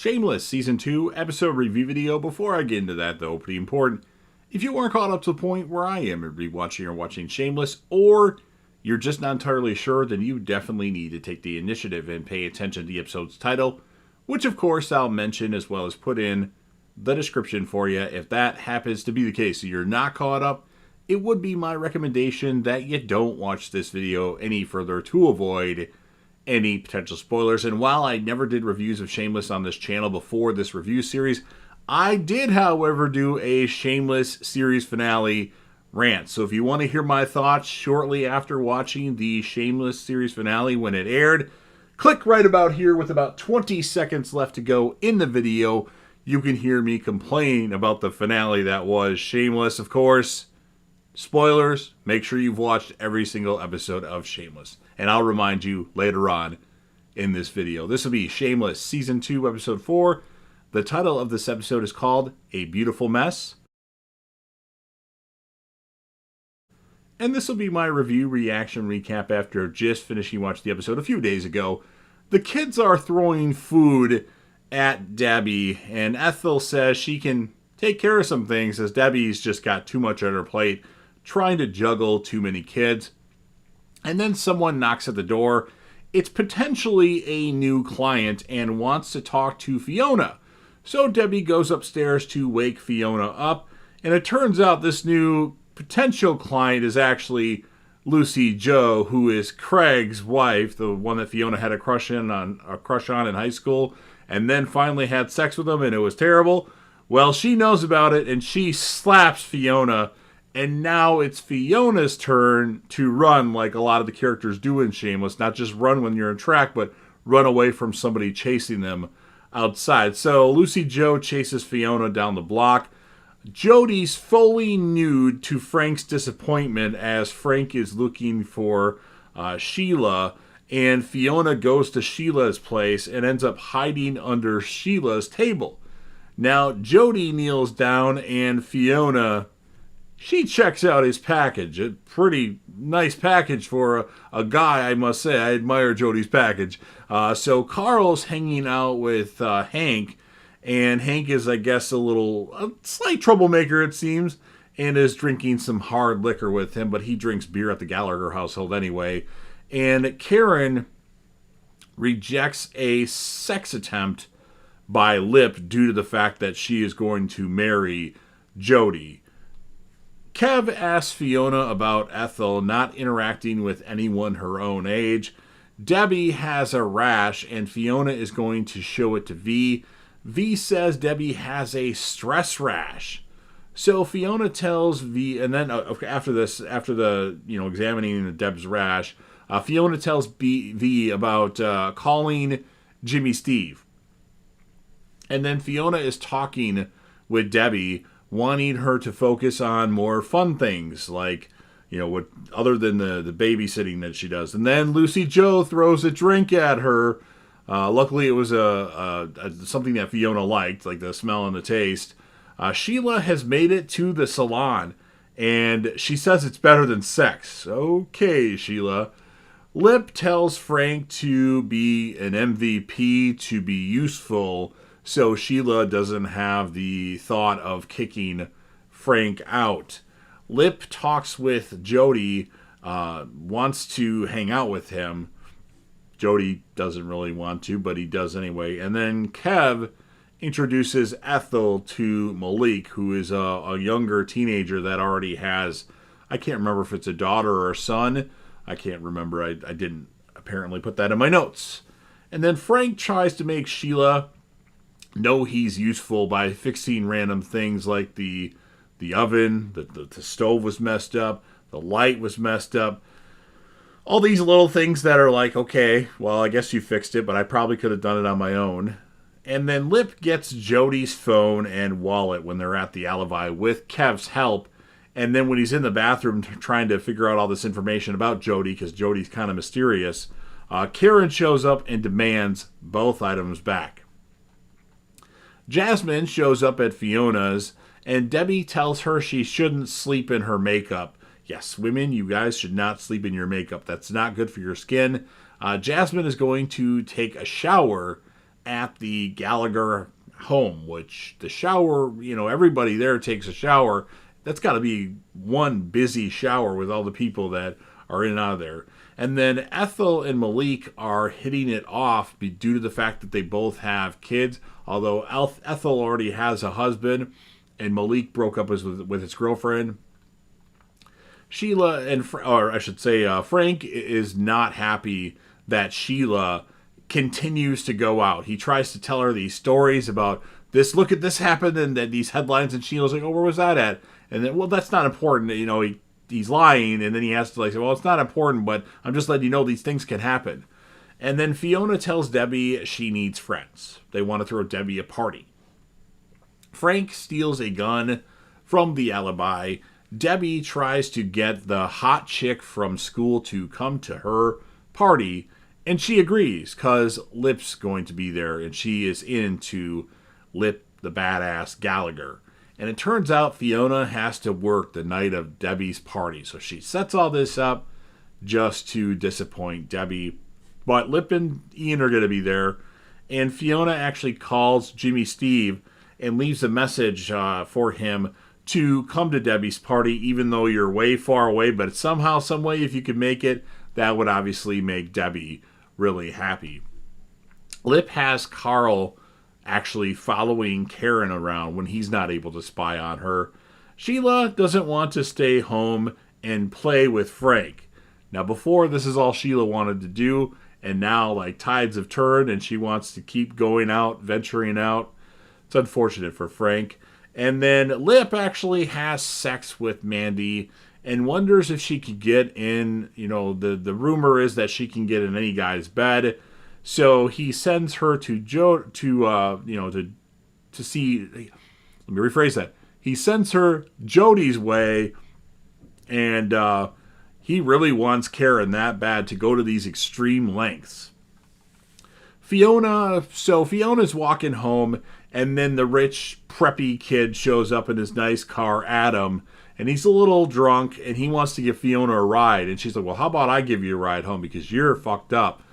Shameless Season 2 episode review video. Before I get into that, though, pretty important, if you weren't caught up to the point where I am in rewatching or watching Shameless, or you're just not entirely sure, then you definitely need to take the initiative and pay attention to the episode's title, which of course I'll mention as well as put in the description for you. If that happens to be the case, so you're not caught up, it would be my recommendation that you don't watch this video any further to avoid any potential spoilers. And while I never did reviews of Shameless on this channel before this review series, I did, however, do a Shameless series finale rant. So if you want to hear my thoughts shortly after watching the Shameless series finale when it aired, click right about here with about 20 seconds left to go in the video. You can hear me complain about the finale that was Shameless. Of course, spoilers, make sure you've watched every single episode of Shameless. And I'll remind you later on in this video. This will be Shameless Season 2, Episode 4. The title of this episode is called A Beautiful Mess. And this will be my review, reaction, recap after just finishing watching the episode a few days ago. The kids are throwing food at Debbie, and Ethel says she can take care of some things as Debbie's just got too much on her plate, trying to juggle too many kids. And then someone knocks at the door. It's potentially a new client and wants to talk to Fiona. So Debbie goes upstairs to wake Fiona up, and it turns out this new potential client is actually Lucy Jo, who is Craig's wife, the one that Fiona had a crush on in high school, and then finally had sex with him, and it was terrible. Well, she knows about it, and she slaps Fiona. And now it's Fiona's turn to run like a lot of the characters do in Shameless. Not just run when you're in track, but run away from somebody chasing them outside. So Lucy Jo chases Fiona down the block. Jody's fully nude to Frank's disappointment as Frank is looking for Sheila. And Fiona goes to Sheila's place and ends up hiding under Sheila's table. Now Jody kneels down and Fiona, she checks out his package. A pretty nice package for a guy, I must say. I admire Jody's package. So Carl's hanging out with Hank, and Hank is, I guess, a slight troublemaker, it seems, and is drinking some hard liquor with him, but he drinks beer at the Gallagher household anyway. And Karen rejects a sex attempt by Lip due to the fact that she is going to marry Jody. Kev asks Fiona about Ethel not interacting with anyone her own age. Debbie has a rash, and Fiona is going to show it to V. V says Debbie has a stress rash. So Fiona tells V, and then after the examining Deb's rash, Fiona tells V about calling Jimmy Steve. And then Fiona is talking with Debbie, wanting her to focus on more fun things, like, what other than the babysitting that she does. And then Lucy Jo throws a drink at her. Luckily, it was something that Fiona liked, like the smell and the taste. Sheila has made it to the salon, and she says it's better than sex. Okay, Sheila. Lip tells Frank to be an MVP, to be useful, so Sheila doesn't have the thought of kicking Frank out. Lip talks with Jody, wants to hang out with him. Jody doesn't really want to, but he does anyway. And then Kev introduces Ethel to Malik, who is a younger teenager that already has, I can't remember if it's a daughter or a son. I can't remember. I didn't apparently put that in my notes. And then Frank tries to make Sheila know he's useful by fixing random things like the oven, the stove was messed up, the light was messed up. All these little things that are like, okay, well, I guess you fixed it, but I probably could have done it on my own. And then Lip gets Jody's phone and wallet when they're at the alibi with Kev's help. And then when he's in the bathroom trying to figure out all this information about Jody, because Jody's kind of mysterious, Karen shows up and demands both items back. Jasmine shows up at Fiona's, and Debbie tells her she shouldn't sleep in her makeup. Yes, women, you guys should not sleep in your makeup. That's not good for your skin. Jasmine is going to take a shower at the Gallagher home, which the shower, everybody there takes a shower. That's got to be one busy shower with all the people that are in and out of there. And then Ethel and Malik are hitting it off due to the fact that they both have kids. Although Ethel already has a husband and Malik broke up with his girlfriend. Sheila Frank is not happy that Sheila continues to go out. He tries to tell her these stories about this. Look at this happened, and then these headlines, and Sheila's like, "Oh, where was that at?" And then, well, that's not important. He's lying, and then he has to say, "Well, it's not important, but I'm just letting you know these things can happen." And then Fiona tells Debbie she needs friends. They want to throw Debbie a party. Frank steals a gun from the alibi. Debbie tries to get the hot chick from school to come to her party, and she agrees because Lip's going to be there, and she is into Lip the badass Gallagher. And it turns out Fiona has to work the night of Debbie's party, so she sets all this up just to disappoint Debbie. But Lip and Ian are going to be there, and Fiona actually calls Jimmy Steve and leaves a message for him to come to Debbie's party, even though you're way far away. But somehow, some way, if you could make it, that would obviously make Debbie really happy. Lip has Carl actually following Karen around when he's not able to spy on her. Sheila doesn't want to stay home and play with Frank. Now, before, this is all Sheila wanted to do, and now, tides have turned, and she wants to keep going out, venturing out. It's unfortunate for Frank. And then Lip actually has sex with Mandy and wonders if she could get in. The rumor is that she can get in any guy's bed. So he sends her to to see. Let me rephrase that. He sends her Jody's way, and he really wants Karen that bad to go to these extreme lengths. Fiona's walking home, and then the rich, preppy kid shows up in his nice car, Adam, and he's a little drunk, and he wants to give Fiona a ride. And she's like, well, how about I give you a ride home because you're fucked up.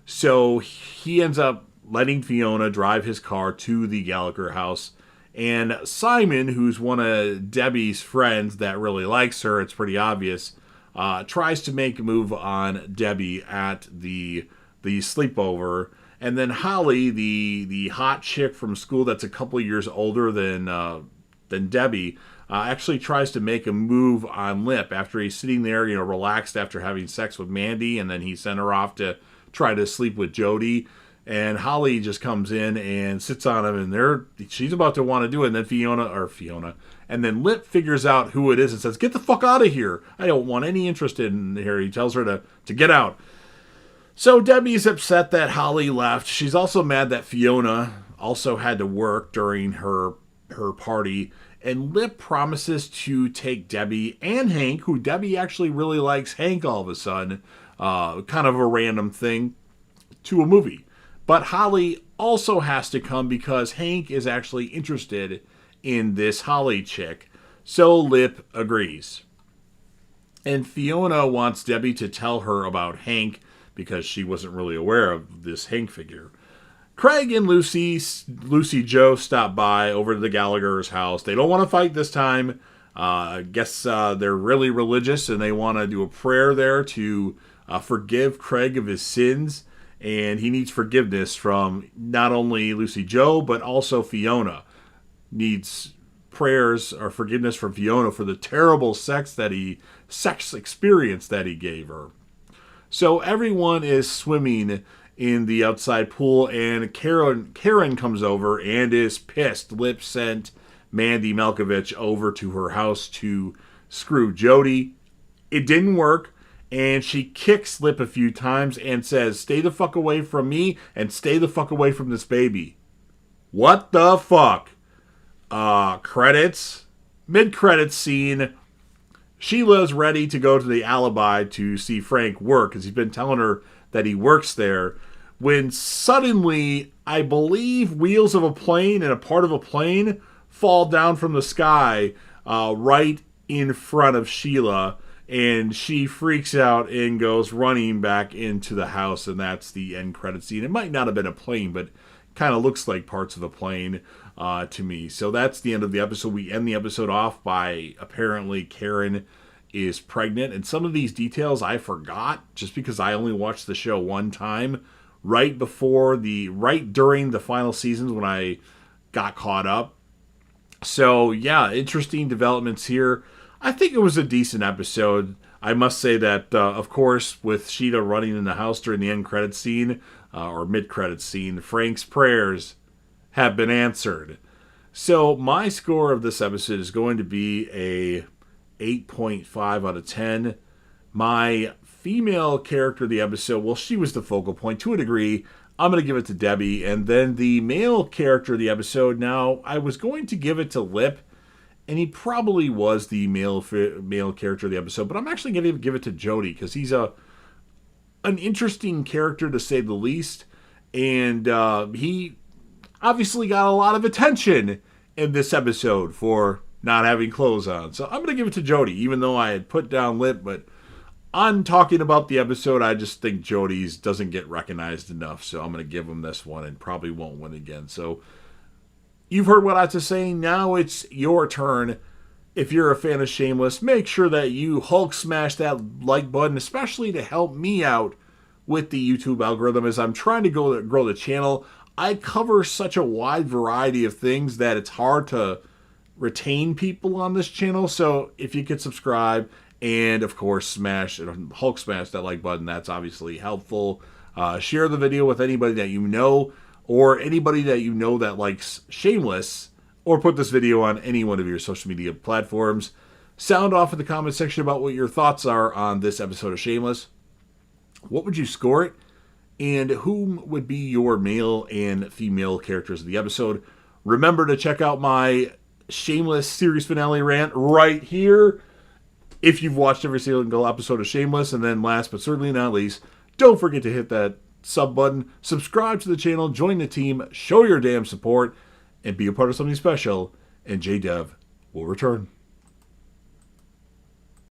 So he ends up letting Fiona drive his car to the Gallagher house. And Simon, who's one of Debbie's friends that really likes her, it's pretty obvious, tries to make a move on Debbie at the sleepover. And then Holly, the hot chick from school that's a couple years older than Debbie, actually tries to make a move on Lip after he's sitting there, relaxed after having sex with Mandy, and then he sent her off to try to sleep with Jody. And Holly just comes in and sits on him, and she's about to want to do it. And then Fiona, and then Lip figures out who it is and says, "Get the fuck out of here! I don't want any interest in here." He tells her to get out. So Debbie's upset that Holly left. She's also mad that Fiona also had to work during her party. And Lip promises to take Debbie and Hank, who Debbie actually really likes Hank all of a sudden, kind of a random thing, to a movie. But Holly also has to come because Hank is actually interested in this Holly chick. So Lip agrees. And Fiona wants Debbie to tell her about Hank because she wasn't really aware of this Hank figure. Craig and Lucy Joe stop by over to the Gallagher's house. They don't want to fight this time. I guess they're really religious and they want to do a prayer there to forgive Craig of his sins. And he needs forgiveness from not only Lucy Joe, but also Fiona. Needs prayers or forgiveness from Fiona for the terrible sex experience that he gave her. So everyone is swimming in the outside pool, and Karen comes over and is pissed. Lip sent Mandy Malkovich over to her house to screw Jody. It didn't work, and she kicks Lip a few times and says, "Stay the fuck away from me and stay the fuck away from this baby." What the fuck? Credits. Mid-credits scene. Sheila's ready to go to the alibi to see Frank work because he's been telling her that he works there. When suddenly, I believe wheels of a plane and a part of a plane fall down from the sky right in front of Sheila. And she freaks out and goes running back into the house. And that's the end credit scene. It might not have been a plane, but kind of looks like parts of the plane to me. So that's the end of the episode. We end the episode off by apparently Karen is pregnant, and some of these details I forgot just because I only watched the show one time right during the final seasons when I got caught up. So yeah, interesting developments here. I think it was a decent episode. I must say that, of course, with Sheeta running in the house during the end credit scene, or mid-credit scene, Frank's prayers have been answered. So my score of this episode is going to be a 8.5 out of 10. My female character of the episode, well, she was the focal point to a degree. I'm going to give it to Debbie. And then the male character of the episode, now, I was going to give it to Lip, and he probably was the male character of the episode, but I'm actually going to give it to Jody because he's an interesting character to say the least, and he obviously got a lot of attention in this episode for not having clothes on. So I'm going to give it to Jody, even though I had put down Lip, but on talking about the episode, I just think Jody's doesn't get recognized enough, so I'm going to give him this one and probably won't win again. So you've heard what I have to say. Now it's your turn. If you're a fan of Shameless, make sure that you Hulk smash that like button, especially to help me out with the YouTube algorithm as I'm trying to grow the channel. I cover such a wide variety of things that it's hard to retain people on this channel. So if you could subscribe and, of course, Hulk smash that like button, that's obviously helpful. Share the video with anybody that you know, or anybody that you know that likes Shameless, or put this video on any one of your social media platforms. Sound off in the comment section about what your thoughts are on this episode of Shameless. What would you score it? And whom would be your male and female characters of the episode? Remember to check out my Shameless series finale rant right here if you've watched every single episode of Shameless. And then last but certainly not least, don't forget to hit that sub button, subscribe to the channel, join the team, show your damn support, and be a part of something special. And JDev will return.